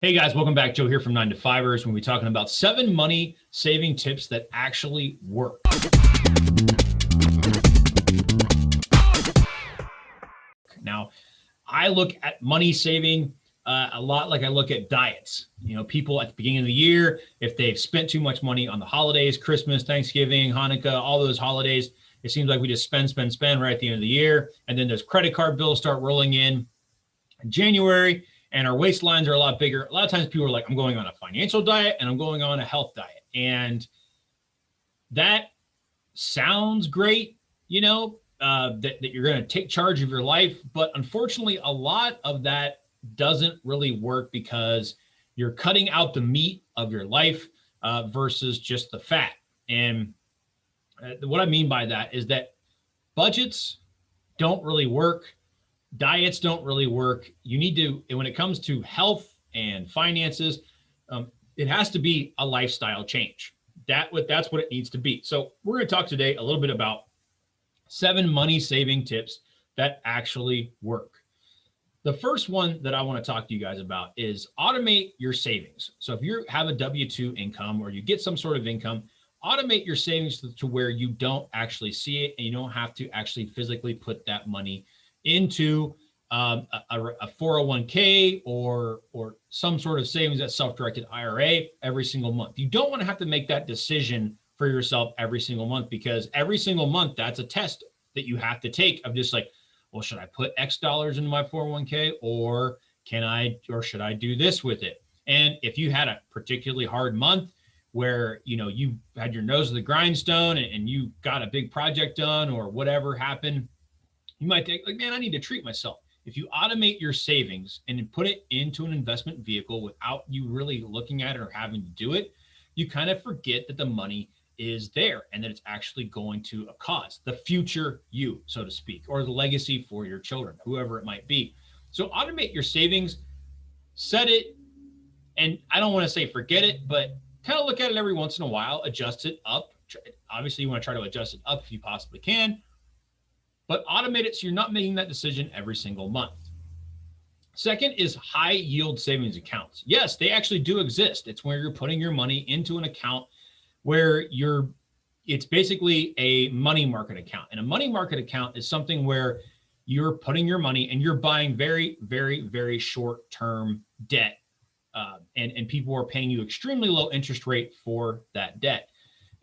Hey guys, welcome back. Joe here from 9 to 5ers. When we're talking about 7 money saving tips that actually work. Now, I look at money saving a lot like I look at diets. You know, people at the beginning of the year, if they've spent too much money on the holidays, Christmas, Thanksgiving, Hanukkah, all those holidays, it seems like we just spend right at the end of the year. And then those credit card bills start rolling in January, and our waistlines are a lot bigger. A lot of times people are like, I'm going on a financial diet and I'm going on a health diet. And that sounds great, that you're going to take charge of your life. But unfortunately, a lot of that doesn't really work because you're cutting out the meat of your life versus just the fat. And what I mean by that is that budgets don't really work. Diets don't really work. You need to, when it comes to health and finances, it has to be a lifestyle change. That's what it needs to be. So we're going to talk today a little bit about 7 money saving tips that actually work. The first one that I want to talk to you guys about is automate your savings. So if you have a W-2 income or you get some sort of income, automate your savings to where you don't actually see it and you don't have to actually physically put that money into a 401k or some sort of savings, that self-directed IRA every single month. You don't want to have to make that decision for yourself every single month, because every single month that's a test that you have to take of just like, well, should I put X dollars into my 401k or should I do this with it? And if you had a particularly hard month where, you had your nose to the grindstone and you got a big project done or whatever happened, you might think like, man, I need to treat myself. If you automate your savings and put it into an investment vehicle without you really looking at it or having to do it, you kind of forget that the money is there and that it's actually going to a cause, the future you, so to speak, or the legacy for your children, whoever it might be. So automate your savings, set it, and I don't want to say forget it, but kind of look at it every once in a while, adjust it up. Obviously, you want to try to adjust it up if you possibly can, but automate it so you're not making that decision every single month. Second is high yield savings accounts. Yes, they actually do exist. It's where you're putting your money into an account where it's basically a money market account. And a money market account is something where you're putting your money and you're buying very, very, very short-term debt. And people are paying you extremely low interest rate for that debt.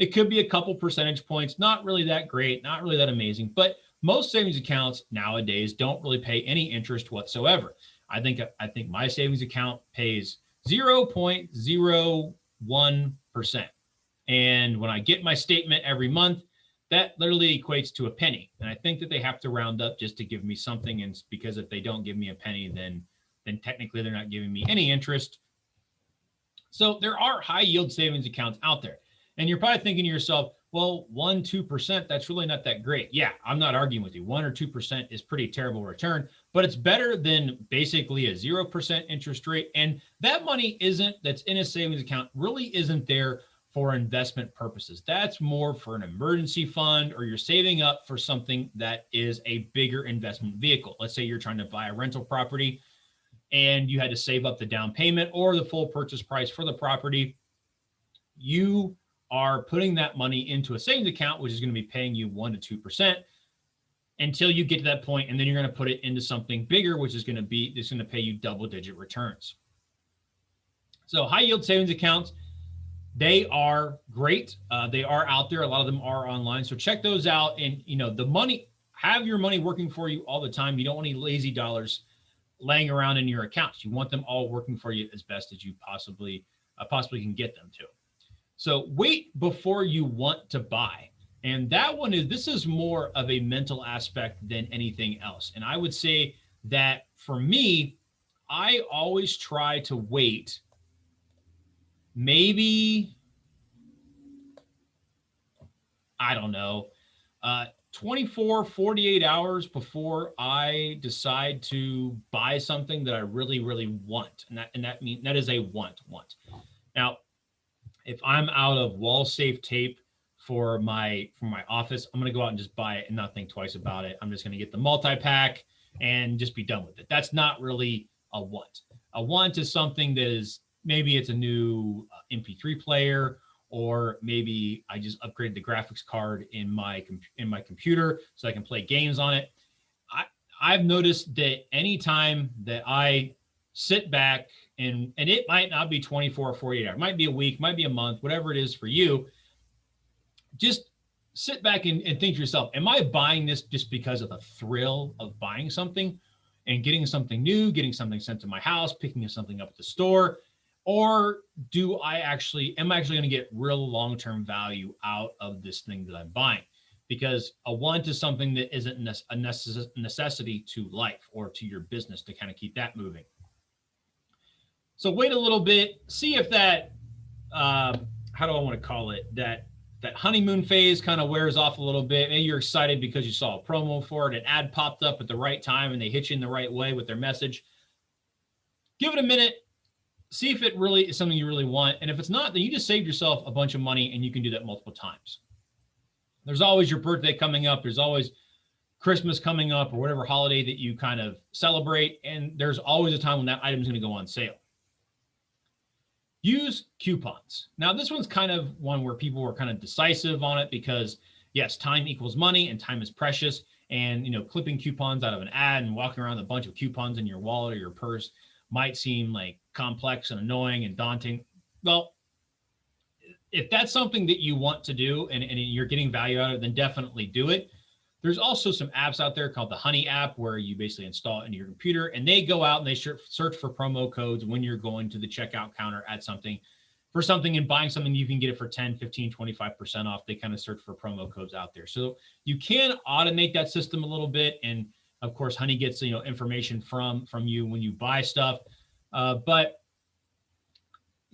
It could be a couple percentage points, not really that great, not really that amazing, but most savings accounts nowadays don't really pay any interest whatsoever. I think my savings account pays 0.01%. And when I get my statement every month, that literally equates to a penny. And I think that they have to round up just to give me something. And because if they don't give me a penny, then technically they're not giving me any interest. So there are high yield savings accounts out there. And you're probably thinking to yourself, well, 1-2%, that's really not that great. Yeah, I'm not arguing with you. 1 or 2% is pretty terrible return, but it's better than basically a 0% interest rate. And that money that's in a savings account really isn't there for investment purposes. That's more for an emergency fund, or you're saving up for something that is a bigger investment vehicle. Let's say you're trying to buy a rental property and you had to save up the down payment or the full purchase price for the property. You are putting that money into a savings account, which is going to be paying you 1-2% until you get to that point, and then you're going to put it into something bigger, which is going to pay you double-digit returns. So high yield savings accounts, they are great. They are out there. A lot of them are online. So check those out. And have your money working for you all the time. You don't want any lazy dollars laying around in your accounts. You want them all working for you as best as you possibly can get them to. So wait before you want to buy. And this is more of a mental aspect than anything else. And I would say that for me, I always try to wait maybe, I don't know, 24, 48 hours before I decide to buy something that I really, really want. And that is a want. Now, if I'm out of wall safe tape for my office, I'm going to go out and just buy it and not think twice about it. I'm just going to get the multi-pack and just be done with it. That's not really a want. A want is something that is, maybe it's a new MP3 player, or maybe I just upgraded the graphics card in my computer so I can play games on it. I've noticed that anytime that I sit back, and it might not be 24 or 48 hours, it might be a week, might be a month, whatever it is for you, just sit back and think to yourself, am I buying this just because of the thrill of buying something and getting something new, getting something sent to my house, picking something up at the store? Or am I actually going to get real long-term value out of this thing that I'm buying? Because a want is something that isn't a necessity to life or to your business to kind of keep that moving. So wait a little bit, see if that, how do I want to call it? That honeymoon phase kind of wears off a little bit. Maybe you're excited because you saw a promo for it, an ad popped up at the right time, and they hit you in the right way with their message. Give it a minute. See if it really is something you really want. And if it's not, then you just saved yourself a bunch of money, and you can do that multiple times. There's always your birthday coming up. There's always Christmas coming up, or whatever holiday that you kind of celebrate. And there's always a time when that item is going to go on sale. Use coupons. Now, this one's kind of one where people were kind of decisive on it because, yes, time equals money and time is precious. And, clipping coupons out of an ad and walking around with a bunch of coupons in your wallet or your purse might seem like complex and annoying and daunting. Well, if that's something that you want to do and you're getting value out of it, then definitely do it. There's also some apps out there called the Honey app where you basically install it into your computer, and they go out and they search for promo codes when you're going to the checkout counter at something for something and buying something. You can get it for 10, 15, 25% off. They kind of search for promo codes out there. So you can automate that system a little bit. And of course, Honey gets, information from you when you buy stuff. But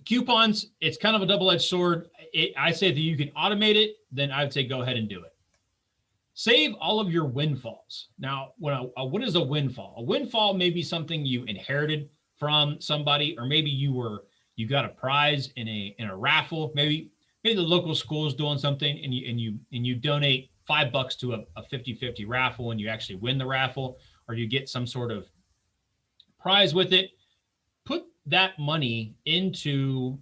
coupons, it's kind of a double-edged sword. I say that you can automate it, then I would say go ahead and do it. Save all of your windfalls. Now, what is a windfall? A windfall may be something you inherited from somebody, or maybe you got a prize in a raffle. Maybe the local school is doing something, and you donate $5 to a 50-50 raffle, and you actually win the raffle, or you get some sort of prize with it. Put that money into,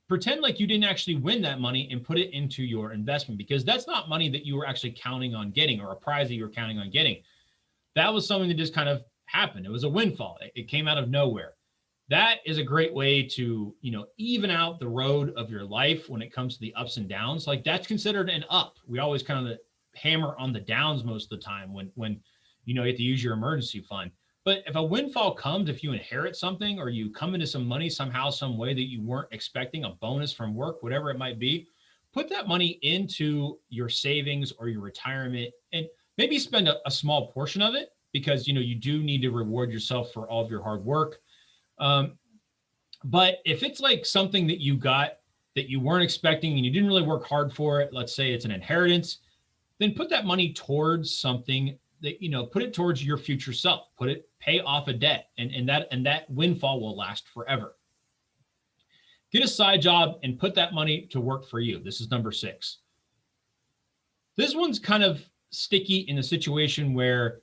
pretend like you didn't actually win that money and put it into your investment, because that's not money that you were actually counting on getting, or a prize that you were counting on getting. That was something that just kind of happened. It was a windfall. It came out of nowhere. That is a great way to, even out the road of your life when it comes to the ups and downs. Like, that's considered an up. We always kind of hammer on the downs most of the time when you have to use your emergency fund. But if a windfall comes, if you inherit something, or you come into some money somehow, some way that you weren't expecting, a bonus from work, whatever it might be, put that money into your savings or your retirement, and maybe spend a small portion of it, because, you do need to reward yourself for all of your hard work. But if it's like something that you got that you weren't expecting and you didn't really work hard for it, let's say it's an inheritance, then put that money towards something that, put it towards your future self, pay off a debt, and that windfall will last forever. Get a side job and put that money to work for you. This is number 6. This one's kind of sticky in the situation where,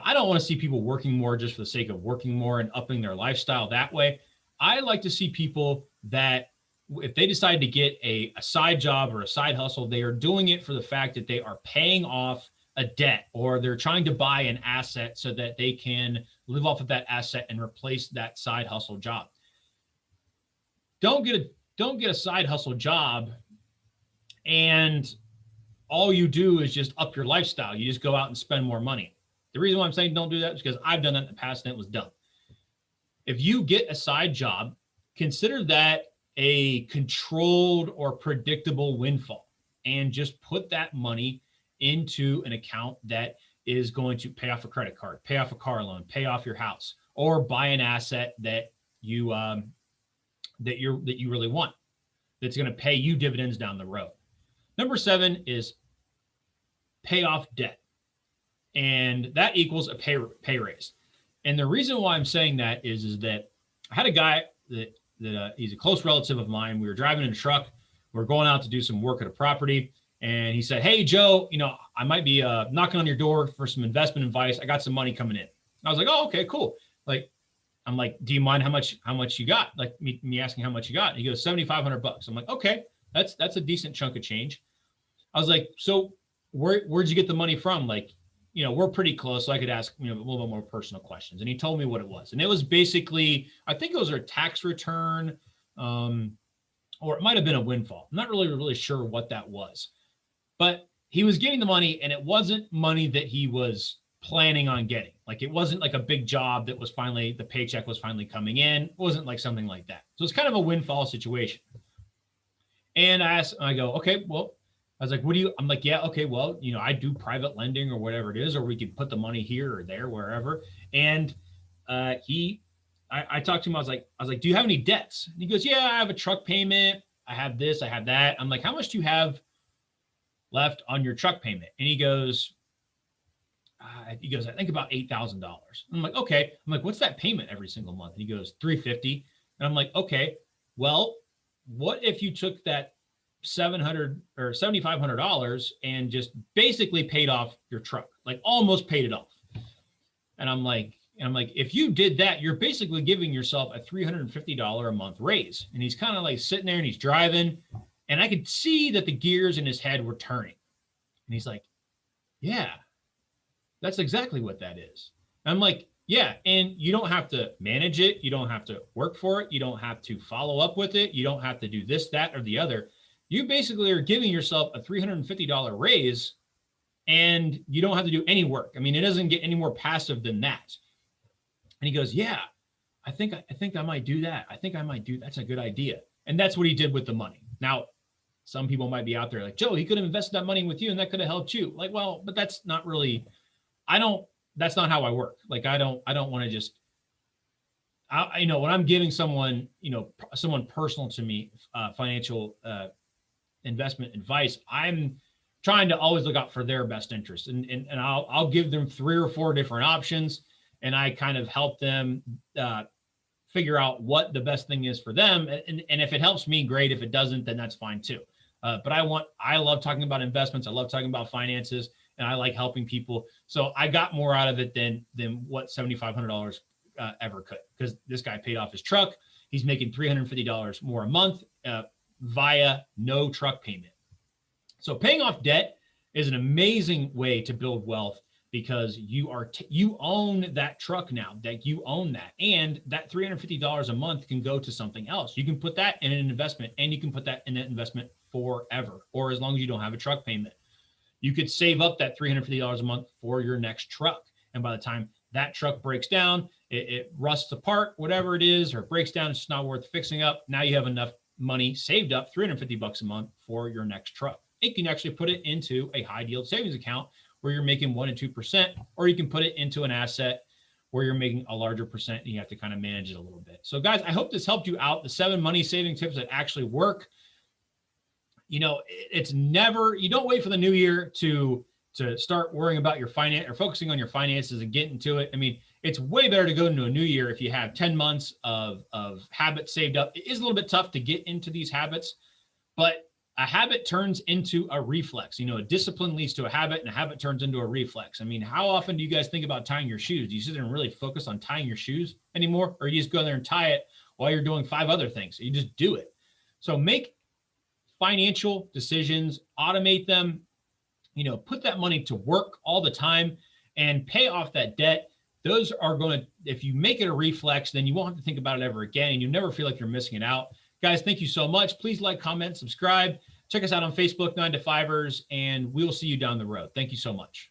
I don't want to see people working more just for the sake of working more and upping their lifestyle that way. I like to see people that if they decide to get a side job or a side hustle, they are doing it for the fact that they are paying off a debt, or they're trying to buy an asset so that they can live off of that asset and replace that side hustle job. Don't get a side hustle job and all you do is just up your lifestyle. You just go out and spend more money. The reason why I'm saying don't do that is because I've done that in the past and it was dumb. If you get a side job, consider that a controlled or predictable windfall, and just put that money into an account that is going to pay off a credit card, pay off a car loan, pay off your house, or buy an asset that you really want, that's going to pay you dividends down the road. Number 7 is pay off debt, and that equals a pay raise. And the reason why I'm saying that is that I had a guy that he's a close relative of mine. We were driving in a truck. We're going out to do some work at a property. And he said, "Hey, Joe, I might be knocking on your door for some investment advice. I got some money coming in." I was like, "Oh, okay, cool." I'm I'm like, do you mind how much you got? Like me asking how much you got. And he goes, $7,500. I'm like, okay, that's a decent chunk of change. I was like, so where'd you get the money from? Like, we're pretty close, so I could ask, a little bit more personal questions. And he told me what it was. And it was basically, I think it was a tax return, or it might've been a windfall. I'm not really sure what that was, but he was getting the money, and it wasn't money that he was planning on getting. Like, it wasn't like a big job that was finally, the paycheck was finally coming in. It wasn't like something like that. So it's kind of a windfall situation. And I go, okay, well, I was like, I'm like, yeah, okay, well, I do private lending or whatever it is, or we could put the money here or there, wherever. And I talked to him. I was like, do you have any debts? And he goes, yeah, I have a truck payment. I have this, I have that. I'm like, how much do you have left on your truck payment? And he goes, I think about $8,000. I'm like, okay. I'm like, what's that payment every single month? And he goes, $350. And I'm like, okay, well, what if you took that $700 or $7,500 and just basically paid off your truck, like almost paid it off? And I'm like, if you did that, you're basically giving yourself a $350 a month raise. And he's kind of like sitting there and he's driving, and I could see that the gears in his head were turning. And he's like, yeah, that's exactly what that is. And I'm like, yeah. And you don't have to manage it. You don't have to work for it. You don't have to follow up with it. You don't have to do this, that, or the other. You basically are giving yourself a $350 raise, and you don't have to do any work. I mean, it doesn't get any more passive than that. And he goes, yeah, I think I might do that. I think I might do, that's a good idea. And that's what he did with the money. Now, some people might be out there like, Joe, he could have invested that money with you and that could have helped you. Like, well, but that's not really, that's not how I work. Like, I don't want to just, when I'm giving someone, someone personal to me, financial, investment advice, I'm trying to always look out for their best interest. And I'll give them 3 or 4 different options, and I kind of help them figure out what the best thing is for them. And if it helps me, great. If it doesn't, then that's fine too. But I love talking about investments. I love talking about finances, and I like helping people. So I got more out of it than what $7,500 ever could, because this guy paid off his truck. He's making $350 more a month via no truck payment. So paying off debt is an amazing way to build wealth, because you own that truck now, that you own that. And that $350 a month can go to something else. You can put that in an investment, and you can put that in an investment forever, or as long as you don't have a truck payment. You could save up that $350 a month for your next truck. And by the time that truck breaks down, it rusts apart, whatever it is, or it breaks down, it's not worth fixing up. Now you have enough money saved up, $350 a month for your next truck. You can actually put it into a high yield savings account where you're making 1% and 2%, or you can put it into an asset where you're making a larger percent and you have to kind of manage it a little bit. So guys, I hope this helped you out. The 7 money saving tips that actually work. It's never, you don't wait for the new year to start worrying about your finance or focusing on your finances and get into it. I mean, it's way better to go into a new year if you have 10 months of habits saved up. It is a little bit tough to get into these habits, but a habit turns into a reflex. A discipline leads to a habit, and a habit turns into a reflex. I mean, how often do you guys think about tying your shoes? Do you sit there and really focus on tying your shoes anymore? Or you just go there and tie it while you're doing 5 other things? You just do it. So make financial decisions, automate them, put that money to work all the time and pay off that debt. Those are going to, if you make it a reflex, then you won't have to think about it ever again, and you never feel like you're missing it out. Guys, thank you so much. Please like, comment, subscribe. Check us out on Facebook, 9 to 5ers, and we'll see you down the road. Thank you so much.